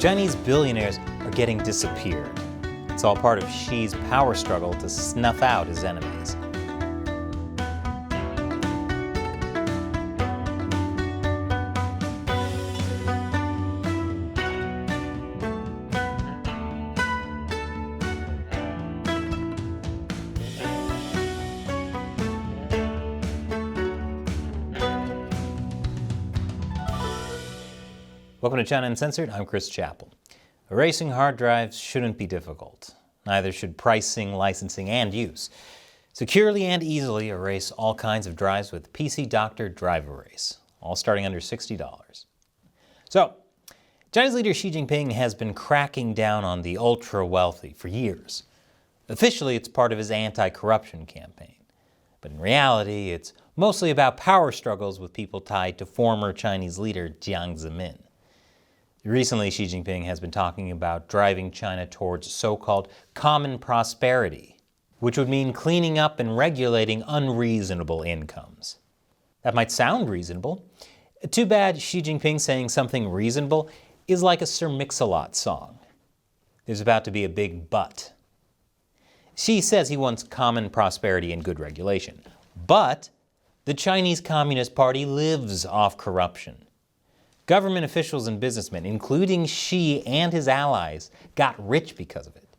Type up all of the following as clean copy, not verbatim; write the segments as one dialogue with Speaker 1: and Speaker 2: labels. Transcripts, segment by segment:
Speaker 1: Chinese billionaires are getting disappeared. It's all part of Xi's power struggle to snuff out his enemies. Welcome to China Uncensored. I'm Chris Chappell. Erasing hard drives shouldn't be difficult. Neither should pricing, licensing, and use. Securely and easily erase all kinds of drives with PC Doctor Drive Erase, all starting under $60. So, Chinese leader Xi Jinping has been cracking down on the ultra-wealthy for years. Officially, it's part of his anti-corruption campaign. But in reality, it's mostly about power struggles with people tied to former Chinese leader Jiang Zemin. Recently, Xi Jinping has been talking about driving China towards so-called common prosperity, which would mean cleaning up and regulating unreasonable incomes. That might sound reasonable. Too bad Xi Jinping saying something reasonable is like a Sir Mix-a-Lot song. There's about to be a big but. Xi says he wants common prosperity and good regulation, but the Chinese Communist Party lives off corruption. Government officials and businessmen, including Xi and his allies, got rich because of it.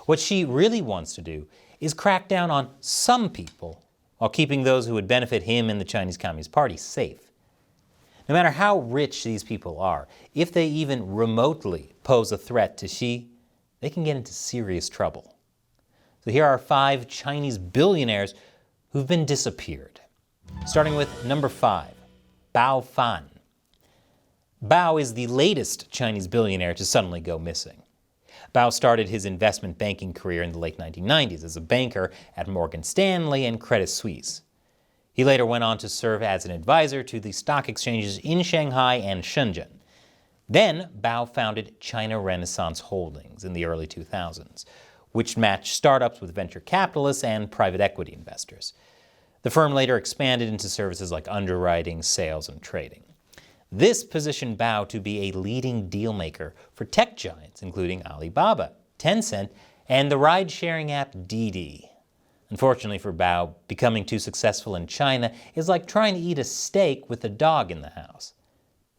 Speaker 1: What Xi really wants to do is crack down on some people while keeping those who would benefit him and the Chinese Communist Party safe. No matter how rich these people are, if they even remotely pose a threat to Xi, they can get into serious trouble. So here are 5 Chinese billionaires who've been disappeared. Starting with number 5, Bao Fan. Bao is the latest Chinese billionaire to suddenly go missing. Bao started his investment banking career in the late 1990s as a banker at Morgan Stanley and Credit Suisse. He later went on to serve as an advisor to the stock exchanges in Shanghai and Shenzhen. Then, Bao founded China Renaissance Holdings in the early 2000s, which matched startups with venture capitalists and private equity investors. The firm later expanded into services like underwriting, sales, and trading. This positioned Bao to be a leading dealmaker for tech giants, including Alibaba, Tencent, and the ride-sharing app Didi. Unfortunately for Bao, becoming too successful in China is like trying to eat a steak with a dog in the house.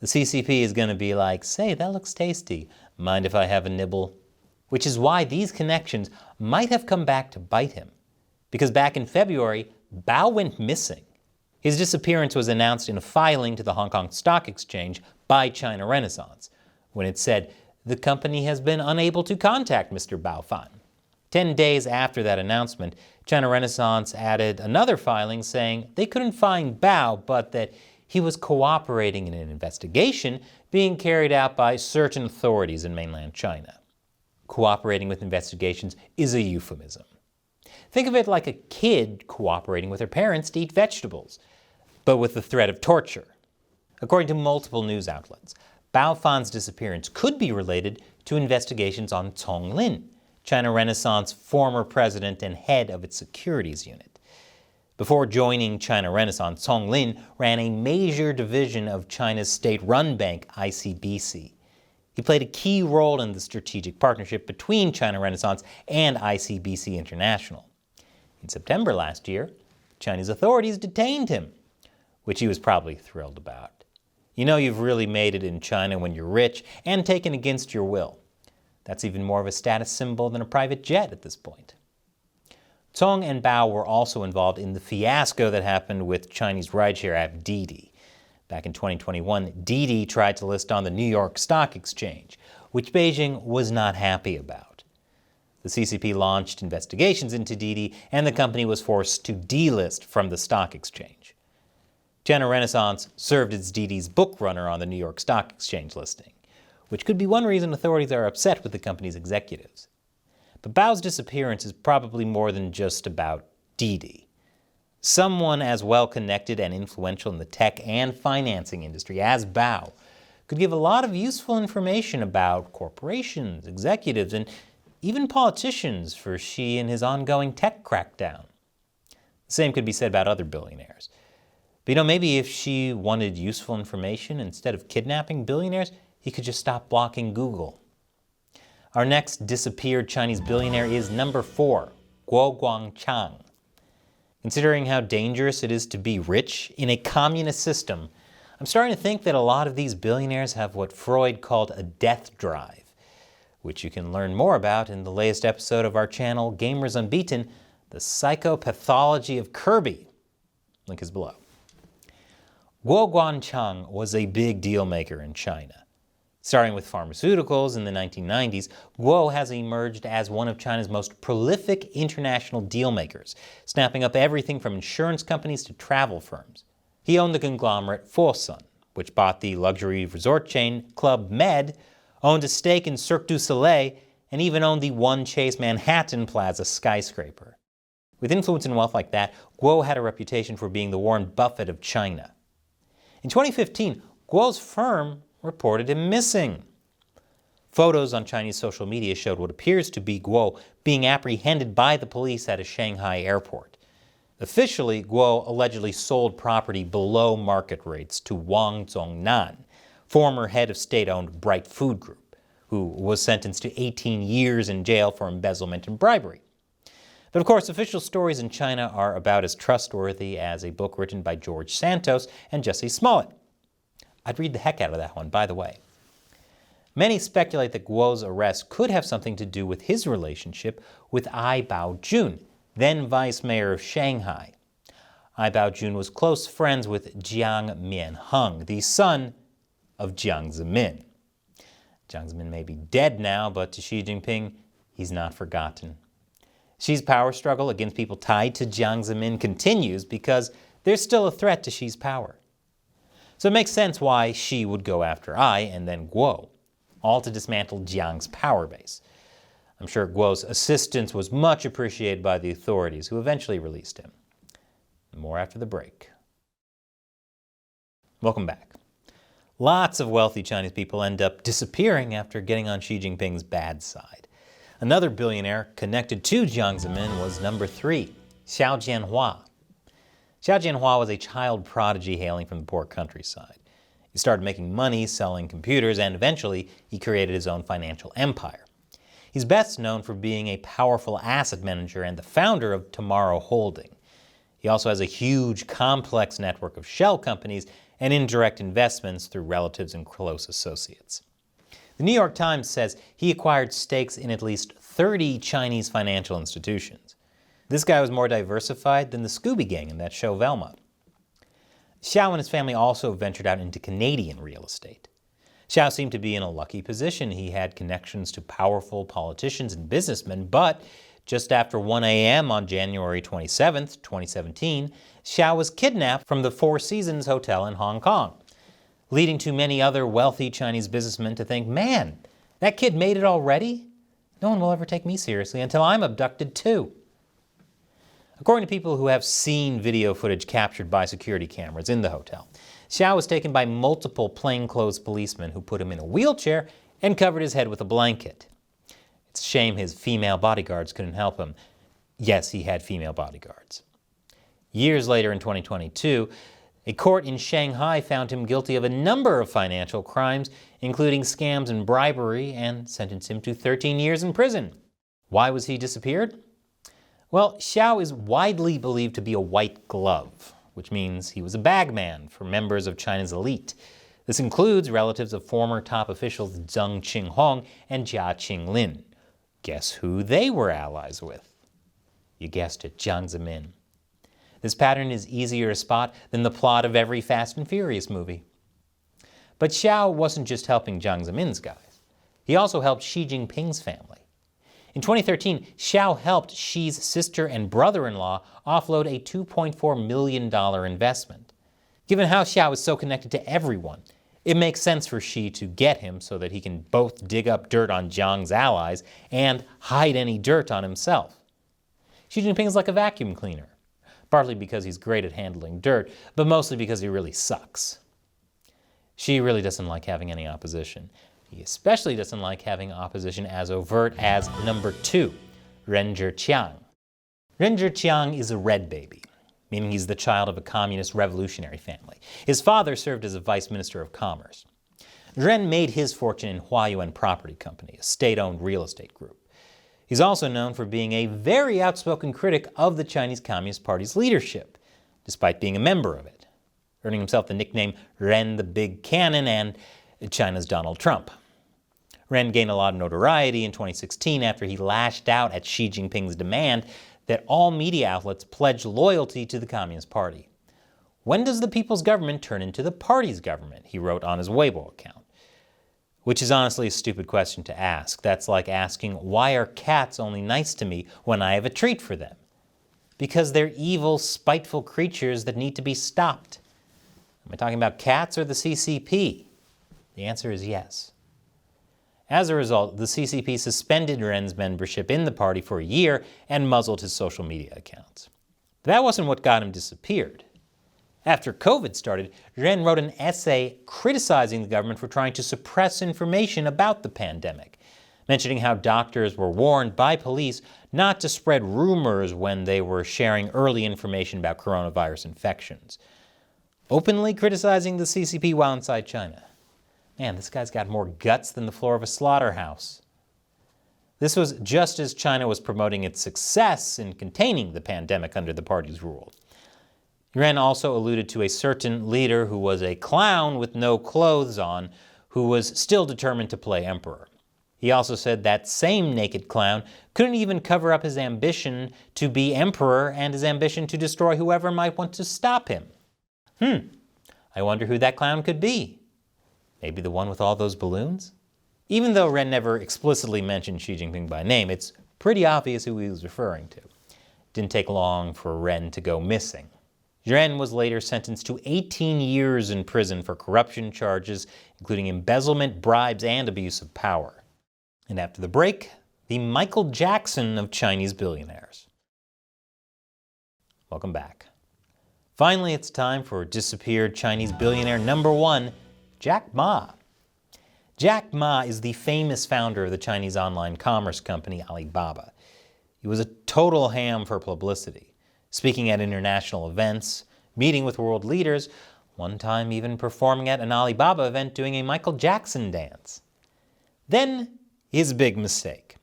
Speaker 1: The CCP is going to be like, "Say, that looks tasty. Mind if I have a nibble?" Which is why these connections might have come back to bite him. Because back in February, Bao went missing. His disappearance was announced in a filing to the Hong Kong Stock Exchange by China Renaissance, when it said, "The company has been unable to contact Mr. Bao Fan." 10 days after that announcement, China Renaissance added another filing saying they couldn't find Bao, but that he was cooperating in an investigation being carried out by certain authorities in mainland China. Cooperating with investigations is a euphemism. Think of it like a kid cooperating with their parents to eat vegetables, but with the threat of torture. According to multiple news outlets, Bao Fan's disappearance could be related to investigations on Cong Lin, China Renaissance former president and head of its securities unit. Before joining China Renaissance, Cong Lin ran a major division of China's state-run bank, ICBC. He played a key role in the strategic partnership between China Renaissance and ICBC International. In September last year, Chinese authorities detained him, which he was probably thrilled about. You know you've really made it in China when you're rich and taken against your will. That's even more of a status symbol than a private jet at this point. Cong and Bao were also involved in the fiasco that happened with Chinese rideshare app Didi. Back in 2021, Didi tried to list on the New York Stock Exchange, which Beijing was not happy about. The CCP launched investigations into Didi, and the company was forced to delist from the stock exchange. China Renaissance served as Didi's book runner on the New York Stock Exchange listing, which could be one reason authorities are upset with the company's executives. But Bao's disappearance is probably more than just about Didi. Someone as well-connected and influential in the tech and financing industry as Bao could give a lot of useful information about corporations, executives, and even politicians for Xi and his ongoing tech crackdown. The same could be said about other billionaires. But maybe if Xi wanted useful information instead of kidnapping billionaires, he could just stop blocking Google. Our next disappeared Chinese billionaire is number 4, Guo Guangchang. Considering how dangerous it is to be rich in a communist system, I'm starting to think that a lot of these billionaires have what Freud called a death drive, which you can learn more about in the latest episode of our channel, Gamers Unbeaten, The Psychopathology of Kirby. Link is below. Guo Guangchang was a big deal maker in China. Starting with pharmaceuticals in the 1990s, Guo has emerged as one of China's most prolific international deal makers, snapping up everything from insurance companies to travel firms. He owned the conglomerate Fosun, which bought the luxury resort chain Club Med, owned a stake in Cirque du Soleil, and even owned the One Chase Manhattan Plaza skyscraper. With influence and wealth like that, Guo had a reputation for being the Warren Buffett of China. In 2015, Guo's firm reported him missing. Photos on Chinese social media showed what appears to be Guo being apprehended by the police at a Shanghai airport. Officially, Guo allegedly sold property below market rates to Wang Zhongnan, former head of state-owned Bright Food Group, who was sentenced to 18 years in jail for embezzlement and bribery. But of course, official stories in China are about as trustworthy as a book written by George Santos and Jussie Smollett. I'd read the heck out of that one, by the way. Many speculate that Guo's arrest could have something to do with his relationship with Ai Baojun, then vice mayor of Shanghai. Ai Baojun was close friends with Jiang Mianheng, the son of Jiang Zemin. Jiang Zemin may be dead now, but to Xi Jinping, he's not forgotten. Xi's power struggle against people tied to Jiang Zemin continues because there's still a threat to Xi's power. So it makes sense why Xi would go after Ai and then Guo, all to dismantle Jiang's power base. I'm sure Guo's assistance was much appreciated by the authorities, who eventually released him. More after the break. Welcome back. Lots of wealthy Chinese people end up disappearing after getting on Xi Jinping's bad side. Another billionaire connected to Jiang Zemin was number 3, Xiao Jianhua. Xiao Jianhua was a child prodigy hailing from the poor countryside. He started making money selling computers, and eventually he created his own financial empire. He's best known for being a powerful asset manager and the founder of Tomorrow Holding. He also has a huge, complex network of shell companies and indirect investments through relatives and close associates. The New York Times says he acquired stakes in at least 30 Chinese financial institutions. This guy was more diversified than the Scooby Gang in that show Velma. Xiao and his family also ventured out into Canadian real estate. Xiao seemed to be in a lucky position. He had connections to powerful politicians and businessmen, but just after 1 a.m. on January 27, 2017, Xiao was kidnapped from the Four Seasons Hotel in Hong Kong, leading to many other wealthy Chinese businessmen to think, man, that kid made it already? No one will ever take me seriously until I'm abducted too. According to people who have seen video footage captured by security cameras in the hotel, Xiao was taken by multiple plainclothes policemen who put him in a wheelchair and covered his head with a blanket. It's a shame his female bodyguards couldn't help him. Yes, he had female bodyguards. Years later in 2022, a court in Shanghai found him guilty of a number of financial crimes, including scams and bribery, and sentenced him to 13 years in prison. Why was he disappeared? Well, Xiao is widely believed to be a white glove, which means he was a bagman for members of China's elite. This includes relatives of former top officials Deng Qinghong and Jia Qinglin. Guess who they were allies with? You guessed it, Jiang Zemin. This pattern is easier to spot than the plot of every Fast and Furious movie. But Xiao wasn't just helping Jiang Zemin's guys. He also helped Xi Jinping's family. In 2013, Xiao helped Xi's sister and brother-in-law offload a $2.4 million investment. Given how Xiao is so connected to everyone, it makes sense for Xi to get him so that he can both dig up dirt on Jiang's allies and hide any dirt on himself. Xi Jinping is like a vacuum cleaner, partly because he's great at handling dirt, but mostly because he really sucks. Xi really doesn't like having any opposition. He especially doesn't like having opposition as overt as number 2, Ren Zhiqiang. Ren Zhiqiang is a red baby, meaning he's the child of a communist revolutionary family. His father served as a vice minister of commerce. Ren made his fortune in Huayuan Property Company, a state-owned real estate group. He's also known for being a very outspoken critic of the Chinese Communist Party's leadership, despite being a member of it, earning himself the nickname Ren the Big Cannon and China's Donald Trump. Ren gained a lot of notoriety in 2016 after he lashed out at Xi Jinping's demand that all media outlets pledge loyalty to the Communist Party. "When does the people's government turn into the party's government?" he wrote on his Weibo account. Which is honestly a stupid question to ask. That's like asking, why are cats only nice to me when I have a treat for them? Because they're evil, spiteful creatures that need to be stopped. Am I talking about cats or the CCP? The answer is yes. As a result, the CCP suspended Ren's membership in the party for a year and muzzled his social media accounts. But that wasn't what got him disappeared. After COVID started, Ren wrote an essay criticizing the government for trying to suppress information about the pandemic, mentioning how doctors were warned by police not to spread rumors when they were sharing early information about coronavirus infections. Openly criticizing the CCP while inside China. Man, this guy's got more guts than the floor of a slaughterhouse. This was just as China was promoting its success in containing the pandemic under the party's rule. Ren also alluded to a certain leader who was a clown with no clothes on, who was still determined to play emperor. He also said that same naked clown couldn't even cover up his ambition to be emperor and his ambition to destroy whoever might want to stop him. I wonder who that clown could be. Maybe the one with all those balloons? Even though Ren never explicitly mentioned Xi Jinping by name, it's pretty obvious who he was referring to. It didn't take long for Ren to go missing. Ren was later sentenced to 18 years in prison for corruption charges, including embezzlement, bribes, and abuse of power. And after the break, the Michael Jackson of Chinese billionaires. Welcome back. Finally, it's time for disappeared Chinese billionaire number 1, Jack Ma. Jack Ma is the famous founder of the Chinese online commerce company Alibaba. He was a total ham for publicity, speaking at international events, meeting with world leaders, one time even performing at an Alibaba event doing a Michael Jackson dance. Then, his big mistake.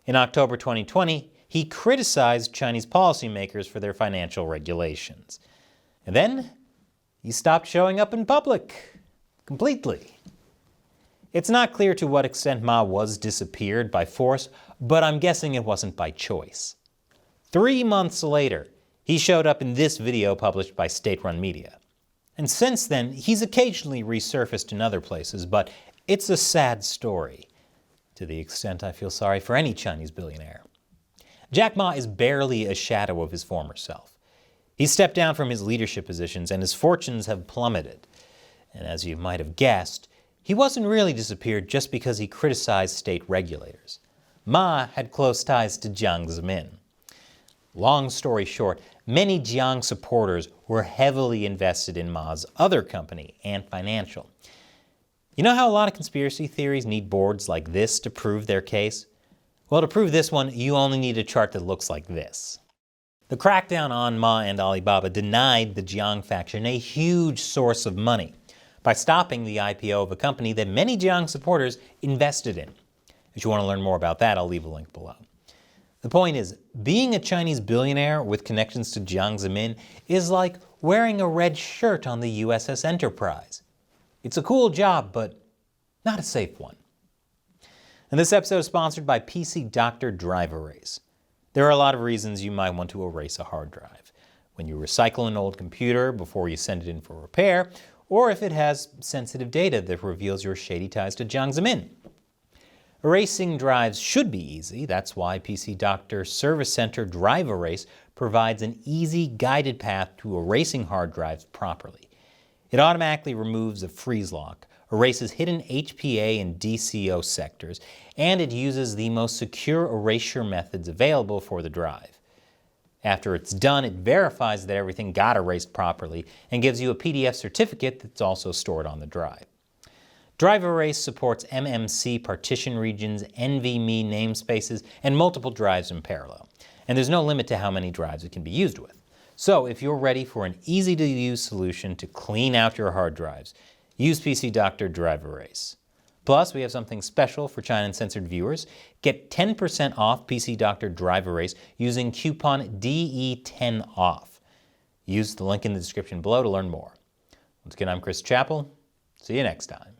Speaker 1: In October 2020, he criticized Chinese policymakers for their financial regulations. And then, he stopped showing up in public. Completely. It's not clear to what extent Ma was disappeared by force, but I'm guessing it wasn't by choice. 3 months later, he showed up in this video published by state-run media. And since then, he's occasionally resurfaced in other places, but it's a sad story, to the extent I feel sorry for any Chinese billionaire. Jack Ma is barely a shadow of his former self. He stepped down from his leadership positions and his fortunes have plummeted. And as you might have guessed, he wasn't really disappeared just because he criticized state regulators. Ma had close ties to Jiang Zemin. Long story short, many Jiang supporters were heavily invested in Ma's other company, Ant Financial. You know how a lot of conspiracy theories need boards like this to prove their case? Well, to prove this one, you only need a chart that looks like this. The crackdown on Ma and Alibaba denied the Jiang faction a huge source of money by stopping the IPO of a company that many Jiang supporters invested in. If you want to learn more about that, I'll leave a link below. The point is, being a Chinese billionaire with connections to Jiang Zemin is like wearing a red shirt on the USS Enterprise. It's a cool job, but not a safe one. And this episode is sponsored by PC Doctor Drive Erase. There are a lot of reasons you might want to erase a hard drive. When you recycle an old computer before you send it in for repair, or if it has sensitive data that reveals your shady ties to Jiang Zemin. Erasing drives should be easy. That's why PC Doctor Service Center Drive Erase provides an easy, guided path to erasing hard drives properly. It automatically removes a freeze lock, erases hidden HPA and DCO sectors, and it uses the most secure erasure methods available for the drive. After it's done, it verifies that everything got erased properly and gives you a PDF certificate that's also stored on the drive. Drive Erase supports MMC partition regions, NVMe namespaces, and multiple drives in parallel. And there's no limit to how many drives it can be used with. So if you're ready for an easy-to-use solution to clean out your hard drives, use PC Doctor Drive Erase. Plus, we have something special for China Uncensored viewers. Get 10% off PC Doctor Drive Erase using coupon DE10OFF. Use the link in the description below to learn more. Once again, I'm Chris Chappell. See you next time.